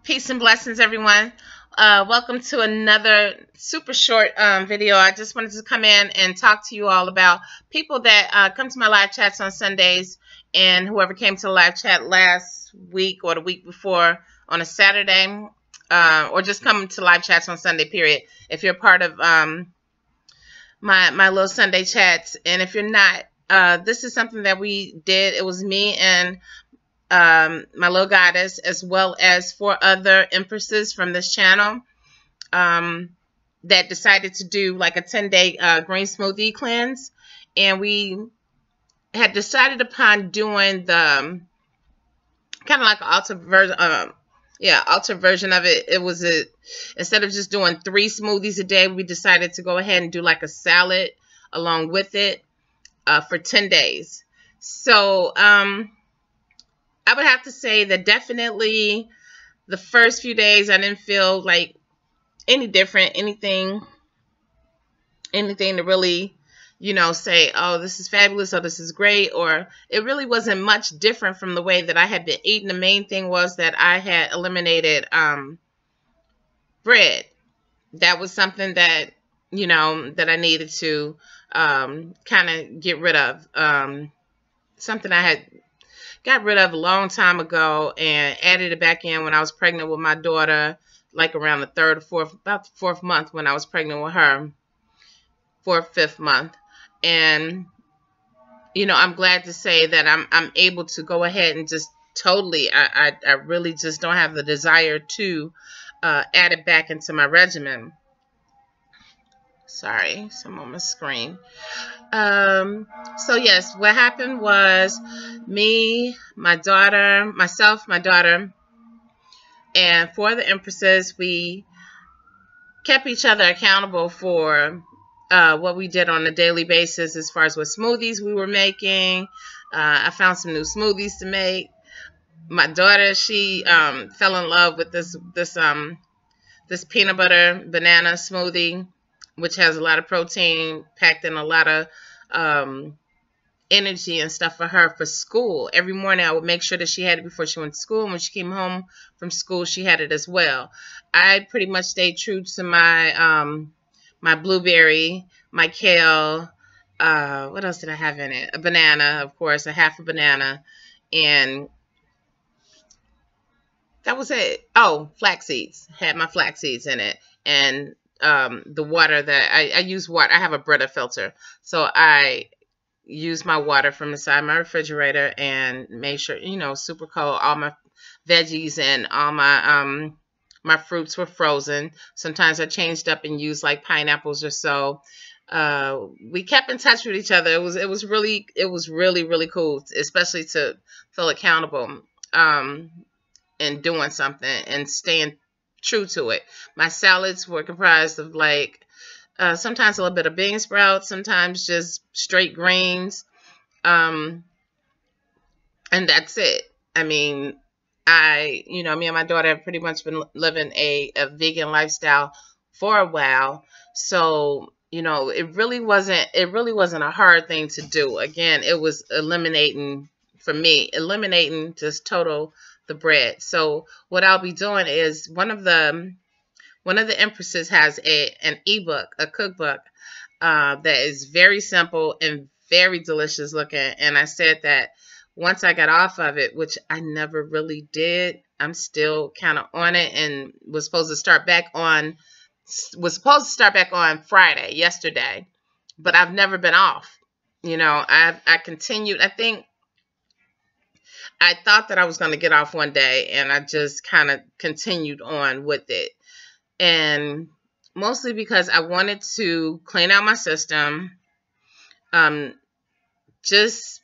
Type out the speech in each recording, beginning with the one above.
Peace and blessings, everyone. Welcome to another super short video. I just wanted to come in and talk to you all about people that come to my live chats on Sundays, and whoever came to the live chat last week or the week before on a Saturday, or just come to live chats on Sunday, period. If you're part of my little Sunday chats, and if you're not, this is something that we did. It was me and my little goddess, as well as 4 other empresses from this channel, that decided to do like a 10-day green smoothie cleanse. And we had decided upon doing the kind of like an alter version, alter version of it. It was instead of just doing 3 smoothies a day, we decided to go ahead and do like a salad along with it for 10 days. So I would have to say that definitely the first few days I didn't feel like any different, anything to really, say, oh, this is fabulous, or this is great, or it really wasn't much different from the way that I had been eating. The main thing was that I had eliminated bread. That was something that, that I needed to kind of get rid of. Something I had got rid of a long time ago and added it back in when I was pregnant with my daughter, like around the 3rd or 4th, about the 4th month when I was pregnant with her, 4th, 5th month. And, I'm glad to say that I'm able to go ahead and just totally, I really just don't have the desire to add it back into my regimen. Sorry, some on my screen. So yes, what happened was me, my daughter, myself, my daughter, and 4 of the empresses, we kept each other accountable for what we did on a daily basis as far as what smoothies we were making. I found some new smoothies to make. My daughter, she fell in love with this peanut butter banana smoothie, which has a lot of protein packed in, a lot of energy and stuff for her for school. Every morning I would make sure that she had it before she went to school, and when she came home from school she had it as well. I pretty much stayed true to my my blueberry, my kale, what else did I have in it? A banana, of course, a half a banana, and that was it. Oh, flax seeds. Had my flax seeds in it. And the water that I use water. I have a Brita filter, so I use my water from inside my refrigerator and make sure, super cold. All my veggies and all my my fruits were frozen. Sometimes I changed up and used like pineapples or so. We kept in touch with each other. It was really cool, especially to feel accountable and doing something and staying true to it. My salads were comprised of like sometimes a little bit of bean sprouts, sometimes just straight greens, and that's it. I mean, me and my daughter have pretty much been living a vegan lifestyle for a while, so it really wasn't a hard thing to do. Again, it was eliminating just total the bread. So what I'll be doing is one of the empresses has an ebook, a cookbook that is very simple and very delicious looking. And I said that once I got off of it, which I never really did, I'm still kind of on it, and was supposed to start back on Friday, yesterday, but I've never been off. I continued. I thought that I was going to get off one day, and I just kind of continued on with it. And mostly because I wanted to clean out my system, just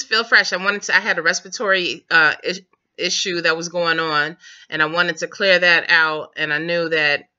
feel fresh. I had a respiratory issue that was going on, and I wanted to clear that out. And I knew that,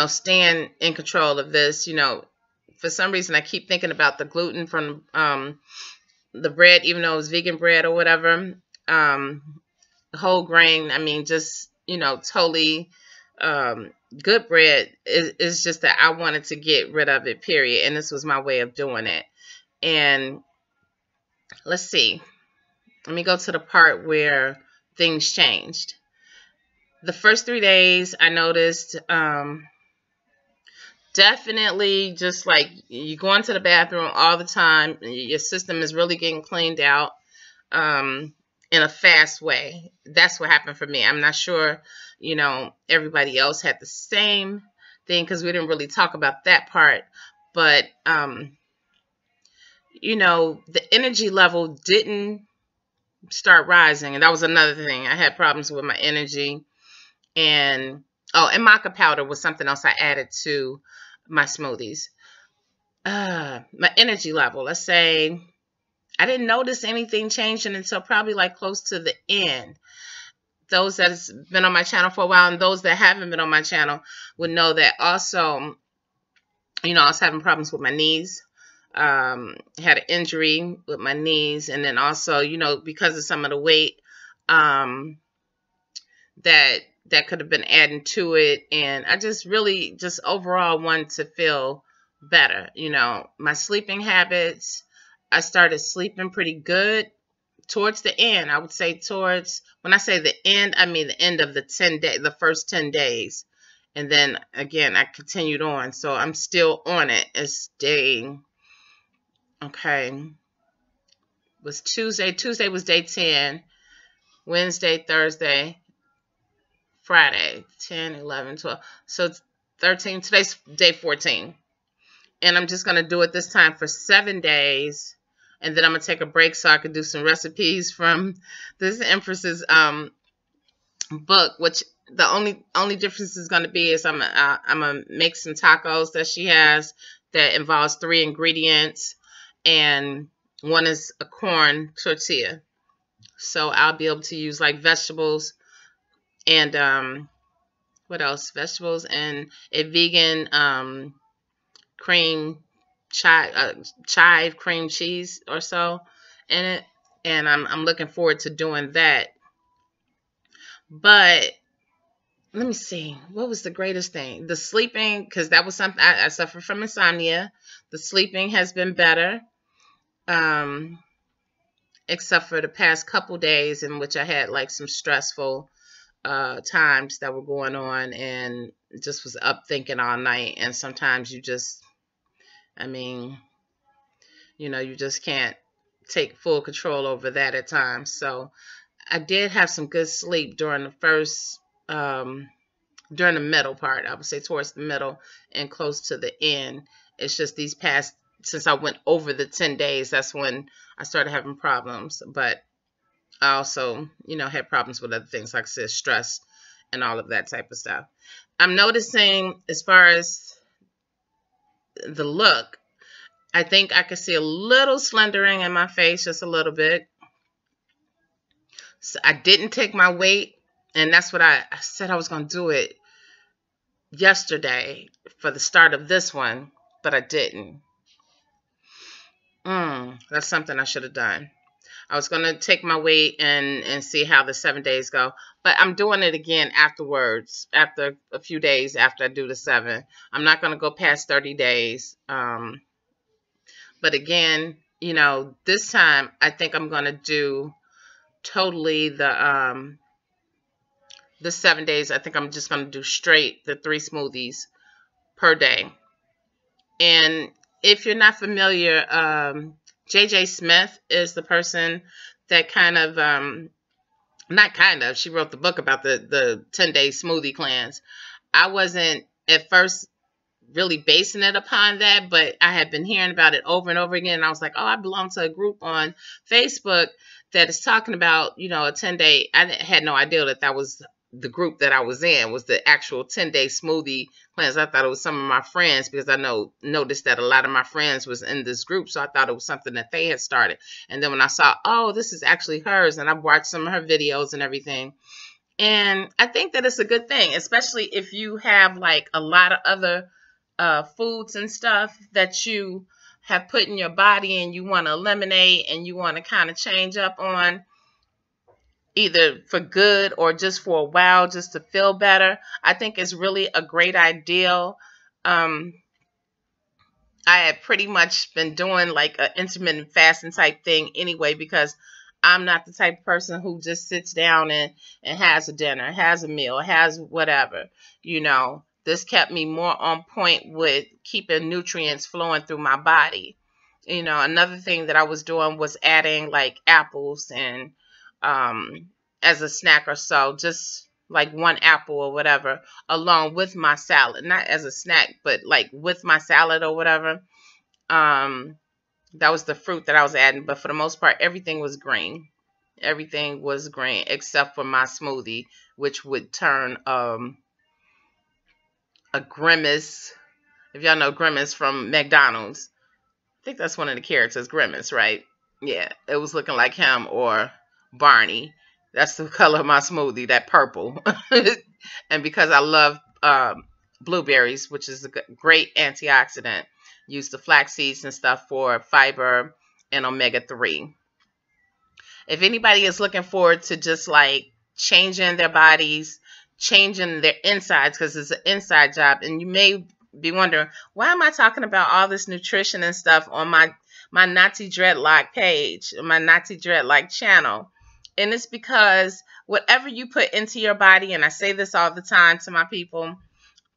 staying in control of this, for some reason I keep thinking about the gluten from the bread, even though it was vegan bread or whatever, whole grain. I mean, just, totally good bread. Is just that I wanted to get rid of it, period. And this was my way of doing it. And let's see. Let me go to the part where things changed. The first 3 days I noticed definitely just like you go into the bathroom all the time. Your system is really getting cleaned out in a fast way. That's what happened for me. I'm not sure, everybody else had the same thing because we didn't really talk about that part. But, the energy level didn't start rising. And that was another thing. I had problems with my energy. And Mica Powder was something else I added to my smoothies. My energy level, let's say, I didn't notice anything changing until probably like close to the end. Those that has been on my channel for a while and those that haven't been on my channel would know that also, I was having problems with my knees. Had an injury with my knees, and then also, because of some of the weight that could have been adding to it, and I just really just overall wanted to feel better. My sleeping habits, I started sleeping pretty good towards the end. I would say when I say the end, I mean the end of the first 10 days. And then again, I continued on. So I'm still on it. It's was Tuesday. Tuesday was day 10. Wednesday, Thursday, Friday, 10, 11, 12. So it's 13. Today's day 14. And I'm just going to do it this time for 7 days. And then I'm going to take a break so I can do some recipes from this Empress's book, which the only difference is going to be is I'm going to make some tacos that she has that involves 3 ingredients. And one is a corn tortilla. So I'll be able to use like vegetables and what else? Vegetables and a vegan cream chive cream cheese or so in it, and I'm looking forward to doing that. But let me see, what was the greatest thing? The sleeping, because that was something I suffer from insomnia. The sleeping has been better, except for the past couple days in which I had like some stressful times that were going on, and just was up thinking all night. And sometimes you just, you just can't take full control over that at times. So I did have some good sleep during the first, during the middle part. I would say towards the middle and close to the end. It's just these past, since I went over the 10 days, that's when I started having problems. But I also, had problems with other things, like I said, stress and all of that type of stuff. I'm noticing as far as the look, I think I could see a little slendering in my face, just a little bit. So I didn't take my weight, and that's what I said I was going to do it yesterday for the start of this one, but I didn't. That's something I should have done. I was going to take my weight and see how the 7 days go. But I'm doing it again afterwards, after a few days after I do the 7. I'm not going to go past 30 days. But again, this time I think I'm going to do totally the 7 days. I think I'm just going to do straight the 3 smoothies per day. And if you're not familiar, JJ Smith is the person that she wrote the book about the 10-day smoothie cleanse. I wasn't at first really basing it upon that, but I had been hearing about it over and over again. And I was like, oh, I belong to a group on Facebook that is talking about, a 10-day. I had no idea that was the group that I was in, was the actual 10-day smoothie cleanse. I thought it was some of my friends, because I noticed that a lot of my friends was in this group. So I thought it was something that they had started. And then when I saw, oh, this is actually hers, and I've watched some of her videos and everything. And I think that it's a good thing, especially if you have like a lot of other foods and stuff that you have put in your body and you want to eliminate and you want to kind of change up on, either for good or just for a while, just to feel better. I think it's really a great idea. I had pretty much been doing like an intermittent fasting type thing anyway, because I'm not the type of person who just sits down and has a dinner, has a meal, has whatever. This kept me more on point with keeping nutrients flowing through my body. Another thing that I was doing was adding like apples and as a snack or so, just like one apple or whatever, along with my salad, not as a snack, but like with my salad or whatever. That was the fruit that I was adding, but for the most part, everything was green. Everything was green except for my smoothie, which would turn a grimace. If y'all know Grimace from McDonald's, I think that's one of the characters, Grimace, right? Yeah, it was looking like him or Barney. That's the color of my smoothie, that purple. And because I love blueberries, which is a great antioxidant, use the flax seeds and stuff for fiber and omega-3. If anybody is looking forward to just like changing their bodies, changing their insides, because it's an inside job, and you may be wondering, why am I talking about all this nutrition and stuff on my Nazi Dreadlock page, my Nazi Dreadlock channel? And it's because whatever you put into your body, and I say this all the time to my people,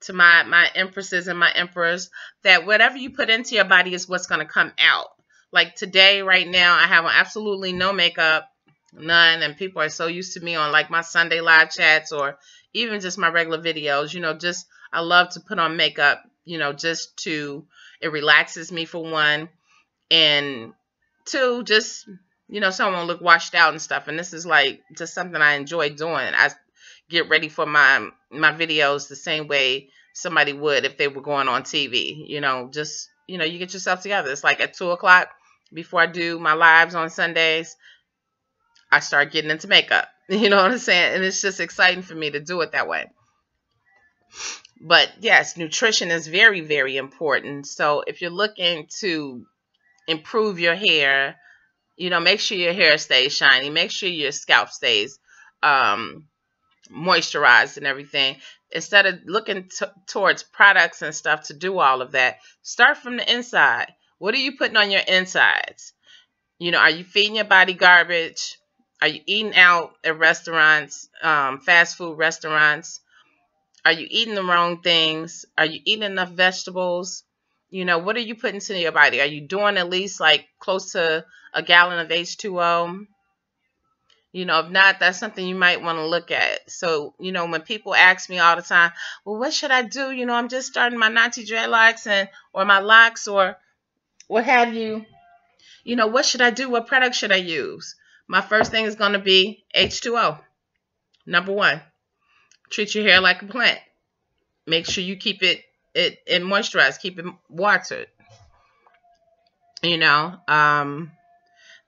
to my empresses and my emperors, that whatever you put into your body is what's going to come out. Like today, right now, I have absolutely no makeup, none, and people are so used to me on like my Sunday live chats or even just my regular videos. Just I love to put on makeup, just to, it relaxes me for one, and two, just, someone look washed out and stuff. And this is like just something I enjoy doing. I get ready for my videos the same way somebody would if they were going on TV. Just, you get yourself together. It's like at 2 o'clock before I do my lives on Sundays, I start getting into makeup. You know what I'm saying? And it's just exciting for me to do it that way. But yes, nutrition is very, very important. So if you're looking to improve your hair, make sure your hair stays shiny. Make sure your scalp stays moisturized and everything. Instead of looking towards products and stuff to do all of that, start from the inside. What are you putting on your insides? Are you feeding your body garbage? Are you eating out at restaurants, fast food restaurants? Are you eating the wrong things? Are you eating enough vegetables? What are you putting into your body? Are you doing at least like close to a gallon of H2O? If not, that's something you might want to look at. So, when people ask me all the time, well, what should I do? I'm just starting my Nazi dreadlocks or my locks or what have you. What should I do? What product should I use? My first thing is going to be H2O. Number one, treat your hair like a plant. Make sure you keep it moisturized, keep it watered.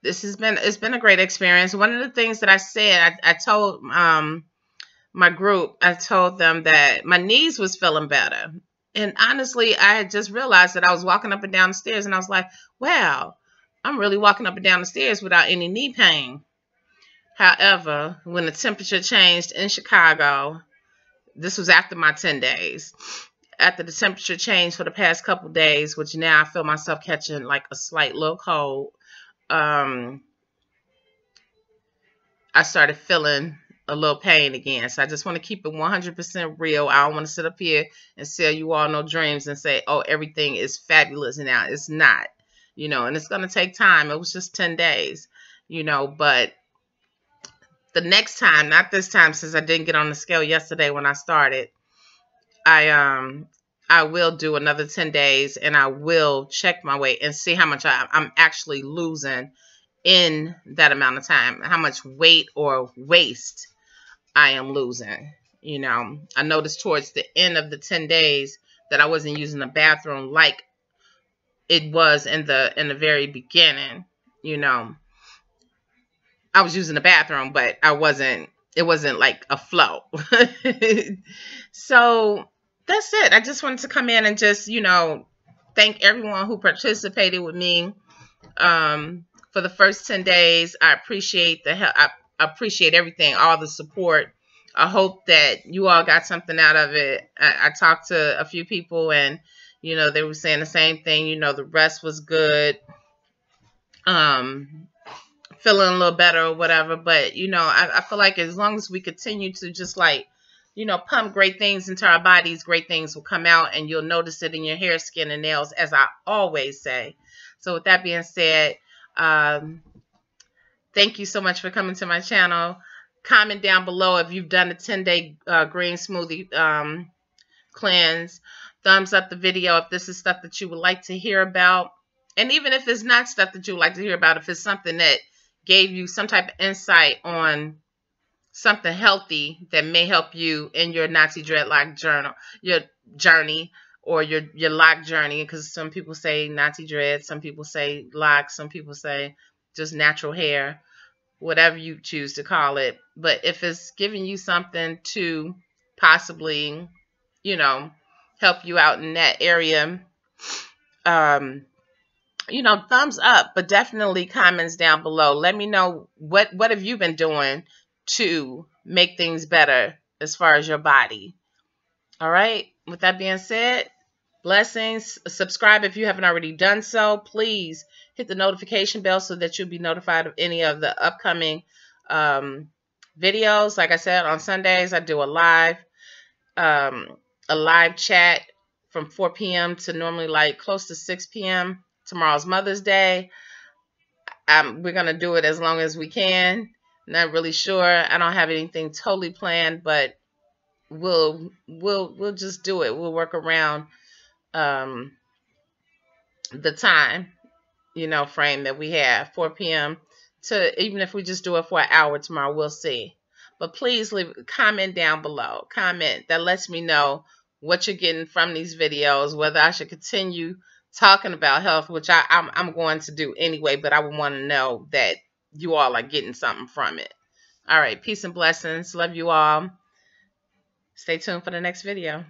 It's been a great experience. One of the things that I said, I told my group, I told them that my knees was feeling better. And honestly, I had just realized that I was walking up and down the stairs and I was like, wow, I'm really walking up and down the stairs without any knee pain. However, when the temperature changed in Chicago, this was after my 10 days. After the temperature changed for the past couple days, which now I feel myself catching like a slight little cold, I started feeling a little pain again. So I just want to keep it 100% real. I don't want to sit up here and sell you all no dreams and say, oh, everything is fabulous now. It's not, and it's going to take time. It was just 10 days, but the next time, not this time, since I didn't get on the scale yesterday when I started, I will do another 10 days and I will check my weight and see how much I'm actually losing in that amount of time, how much weight or waste I am losing. I noticed towards the end of the 10 days that I wasn't using the bathroom like it was in the very beginning. I was using the bathroom, but it wasn't like a flow. So that's it. I just wanted to come in and just, thank everyone who participated with me for the first 10 days. I appreciate the help. I appreciate everything, all the support. I hope that you all got something out of it. I talked to a few people and, they were saying the same thing. The rest was good. feeling a little better or whatever. But, you know, I feel like as long as we continue to just like, you know, pump great things into our bodies, great things will come out, and you'll notice it in your hair, skin, and nails, as I always say. So with that being said, thank you so much for coming to my channel. Comment down below if you've done a 10-day green smoothie cleanse. Thumbs up the video if this is stuff that you would like to hear about. And even if it's not stuff that you would like to hear about, if it's something that gave you some type of insight on something healthy that may help you in your Nazi dreadlock journey, or your lock journey, because some people say Nazi dread, some people say locks, some people say just natural hair, whatever you choose to call it. But if it's giving you something to possibly, you know, help you out in that area, you know, thumbs up, but definitely comments down below. Let me know what have you been doing to make things better as far as your body. All right. With that being said, blessings. Subscribe if you haven't already done so. Please hit the notification bell so that you'll be notified of any of the upcoming videos. Like I said, on Sundays I do a live chat from 4 p.m. to normally like close to 6 p.m. Tomorrow's Mother's Day. We're gonna do it as long as we can. Not really sure. I don't have anything totally planned, but we'll just do it. We'll work around the time, you know, frame that we have, 4 p.m. to, even if we just do it for an hour tomorrow, we'll see. But please leave a comment down below. Comment that lets me know what you're getting from these videos, whether I should continue talking about health, which I'm going to do anyway, but I would want to know that you all are getting something from it. All right, peace and blessings. Love you all. Stay tuned for the next video.